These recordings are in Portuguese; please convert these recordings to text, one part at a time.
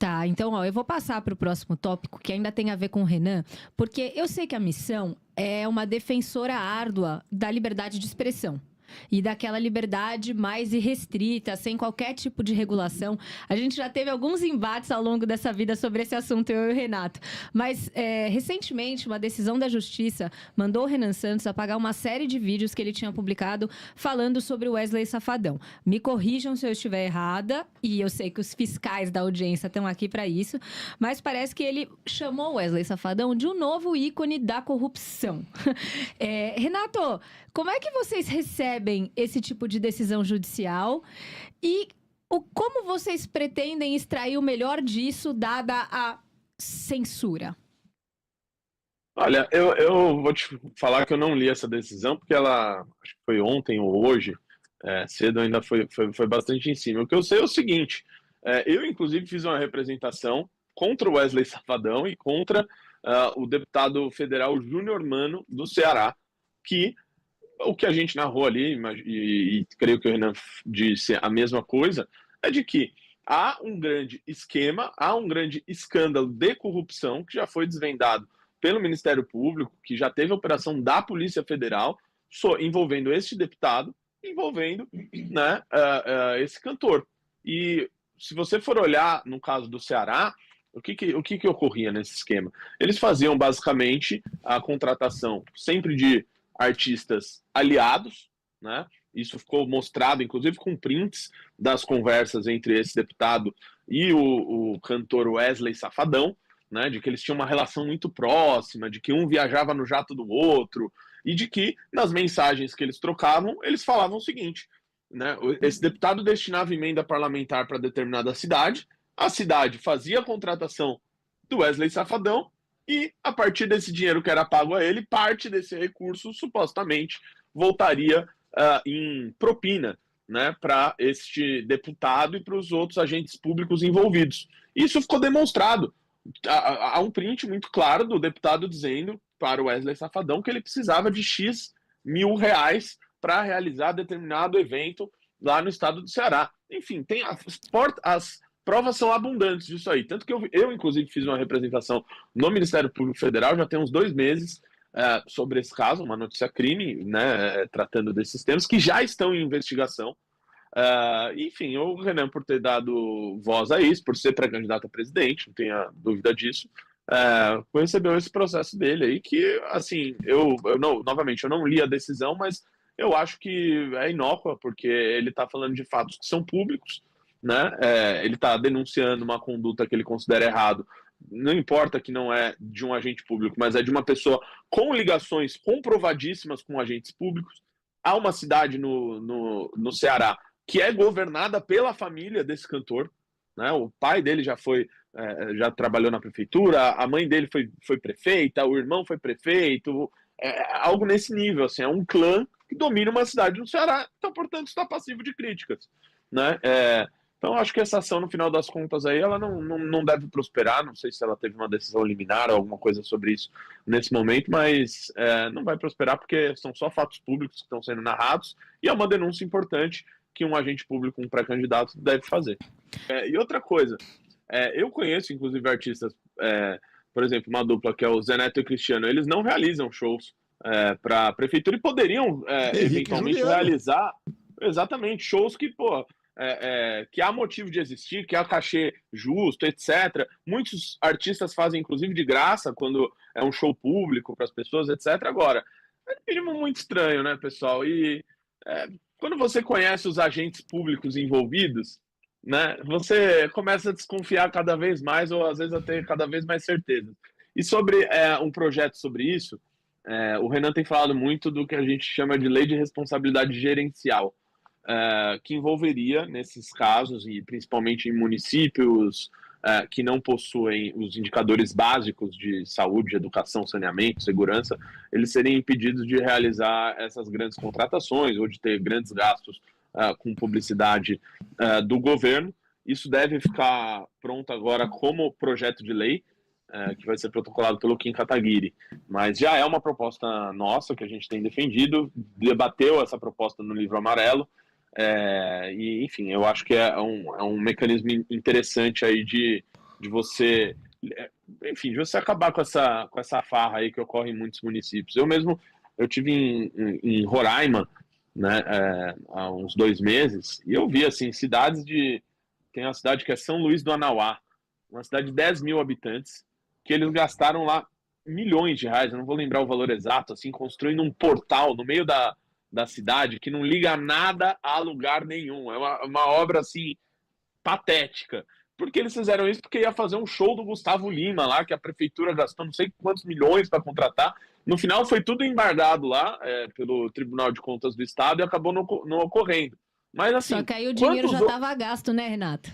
Tá, então, ó, eu vou passar para o próximo tópico, que ainda tem a ver com o Renan, porque eu sei que a Missão é uma defensora árdua da liberdade de expressão. E daquela liberdade mais irrestrita, sem qualquer tipo de regulação. A gente já teve alguns embates ao longo dessa vida sobre esse assunto, eu e o Renato. Mas, recentemente, uma decisão da Justiça mandou o Renan Santos apagar uma série de vídeos que ele tinha publicado falando sobre o Wesley Safadão. Me corrijam se eu estiver errada, e eu sei que os fiscais da audiência estão aqui para isso, mas parece que ele chamou o Wesley Safadão de um novo ícone da corrupção. Renato, como é que vocês recebem esse tipo de decisão judicial e como vocês pretendem extrair o melhor disso, dada a censura? Olha, eu vou te falar que eu não li essa decisão, porque ela, acho que foi ontem ou hoje, cedo ainda foi bastante em cima. O que eu sei é o seguinte, eu inclusive fiz uma representação contra o Wesley Safadão e contra o deputado federal Júnior Mano, do Ceará, que o que a gente narrou ali, e creio que o Renan disse a mesma coisa, é de que há um grande esquema, há um grande escândalo de corrupção que já foi desvendado pelo Ministério Público, que já teve operação da Polícia Federal envolvendo este deputado, envolvendo, né, esse cantor. E se você for olhar no caso do Ceará, o que ocorria nesse esquema? Eles faziam basicamente a contratação sempre de artistas aliados, né? Isso ficou mostrado, inclusive, com prints das conversas entre esse deputado e o cantor Wesley Safadão, né? De que eles tinham uma relação muito próxima, de que um viajava no jato do outro, e de que, nas mensagens que eles trocavam, eles falavam o seguinte, né? Esse deputado destinava emenda parlamentar para determinada cidade, a cidade fazia a contratação do Wesley Safadão, e, a partir desse dinheiro que era pago a ele, parte desse recurso, supostamente, voltaria em propina, né, para este deputado e para os outros agentes públicos envolvidos. Isso ficou demonstrado. Há um print muito claro do deputado dizendo para o Wesley Safadão que ele precisava de X mil reais para realizar determinado evento lá no estado do Ceará. Enfim, tem as provas são abundantes disso aí. Tanto que eu, inclusive, fiz uma representação no Ministério Público Federal, já tem uns 2 meses, sobre esse caso, uma notícia crime, né, tratando desses temas, que já estão em investigação. Enfim, o Renan, por ter dado voz a isso, por ser pré-candidato a presidente, não tenha dúvida disso, recebeu esse processo dele aí, que, assim, novamente, eu não li a decisão, mas eu acho que é inócua, porque ele está falando de fatos que são públicos, né? Ele está denunciando uma conduta que ele considera errado, não importa que não é de um agente público, mas é de uma pessoa com ligações comprovadíssimas com agentes públicos. Há uma cidade no Ceará que é governada pela família desse cantor, né? O pai dele já trabalhou na prefeitura, a mãe dele foi prefeita, o irmão foi prefeito, algo nesse nível, assim, é um clã que domina uma cidade no Ceará, então, portanto, está passivo de críticas, né? Então, acho que essa ação, no final das contas, aí, ela não deve prosperar. Não sei se ela teve uma decisão liminar ou alguma coisa sobre isso nesse momento, mas não vai prosperar porque são só fatos públicos que estão sendo narrados e é uma denúncia importante que um agente público, um pré-candidato, deve fazer. E outra coisa, eu conheço, inclusive, artistas, por exemplo, uma dupla que é o Zé Neto e o Cristiano, eles não realizam shows para a prefeitura e poderiam, eventualmente, realizar exatamente shows que, que há motivo de existir, que há cachê justo, etc. Muitos artistas fazem, inclusive, de graça, quando é um show público para as pessoas, etc. Agora, é mínimo muito estranho, né, pessoal? E quando você conhece os agentes públicos envolvidos, né, você começa a desconfiar cada vez mais, ou às vezes a ter cada vez mais certeza. E sobre um projeto sobre isso, o Renan tem falado muito do que a gente chama de lei de responsabilidade gerencial, que envolveria, nesses casos, e principalmente em municípios que não possuem os indicadores básicos de saúde, educação, saneamento, segurança, eles seriam impedidos de realizar essas grandes contratações ou de ter grandes gastos com publicidade do governo. Isso deve ficar pronto agora como projeto de lei, que vai ser protocolado pelo Kim Kataguiri. Mas já é uma proposta nossa que a gente tem defendido, debateu essa proposta no Livro Amarelo, e, enfim, eu acho que é um mecanismo interessante aí de de você, enfim, de você acabar com essa farra aí que ocorre em muitos municípios. Eu tive em Roraima, né, há uns 2 meses, e eu vi, assim, tem uma cidade que é São Luís do Anauá, uma cidade de 10 mil habitantes, que eles gastaram lá milhões de reais, eu não vou lembrar o valor exato, assim, construindo um portal no meio da cidade que não liga nada a lugar nenhum. É uma obra, assim, patética. Por que eles fizeram isso? Porque ia fazer um show do Gustavo Lima lá, que a prefeitura gastou não sei quantos milhões para contratar. No final foi tudo embargado lá pelo Tribunal de Contas do Estado e acabou não ocorrendo. Mas assim, Só que aí o dinheiro já estava gasto, né, Renato?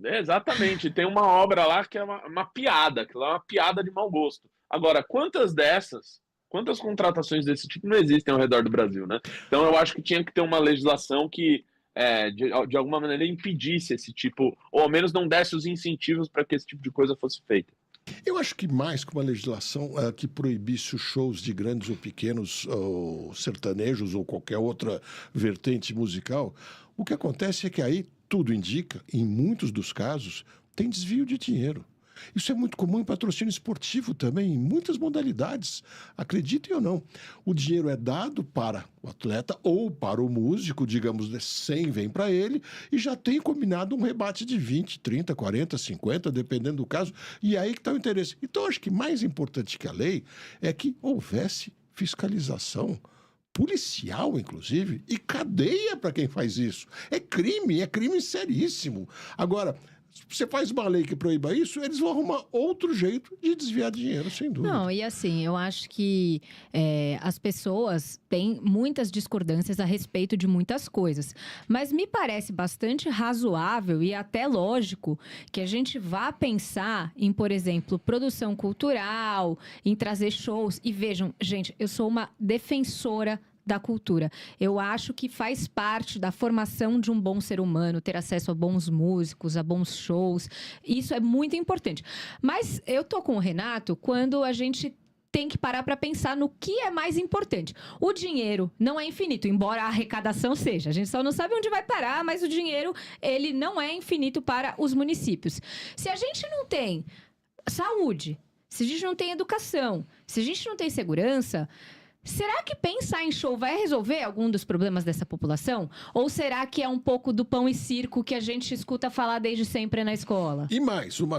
Exatamente. Tem uma obra lá que é uma piada, que é uma piada de mau gosto. Agora, quantas contratações desse tipo não existem ao redor do Brasil, né? Então eu acho que tinha que ter uma legislação que de alguma maneira impedisse esse tipo, ou ao menos não desse os incentivos para que esse tipo de coisa fosse feita. Eu acho que mais que uma legislação que proibisse os shows de grandes ou pequenos, ou sertanejos ou qualquer outra vertente musical, o que acontece é que aí, tudo indica, em muitos dos casos, tem desvio de dinheiro. Isso é muito comum em patrocínio esportivo também, em muitas modalidades. Acreditem ou não, o dinheiro é dado para o atleta ou para o músico, digamos, 100 vem para ele, e já tem combinado um rebate de 20, 30, 40, 50, dependendo do caso, e aí que está o interesse. Então, acho que mais importante que a lei é que houvesse fiscalização policial, inclusive, e cadeia para quem faz isso. É crime seríssimo. Agora, você faz uma lei que proíba isso, eles vão arrumar outro jeito de desviar dinheiro, sem dúvida. Não, e assim, eu acho que as pessoas têm muitas discordâncias a respeito de muitas coisas. Mas me parece bastante razoável e até lógico que a gente vá pensar em, por exemplo, produção cultural, em trazer shows. E vejam, gente, eu sou uma defensora da cultura. Eu acho que faz parte da formação de um bom ser humano, ter acesso a bons músicos, a bons shows. Isso é muito importante. Mas eu tô com o Renato quando a gente tem que parar para pensar no que é mais importante. O dinheiro não é infinito, embora a arrecadação seja. A gente só não sabe onde vai parar, mas o dinheiro, ele não é infinito para os municípios. Se a gente não tem saúde, se a gente não tem educação, se a gente não tem segurança, será que pensar em show vai resolver algum dos problemas dessa população? Ou será que é um pouco do pão e circo que a gente escuta falar desde sempre na escola? E mais, uma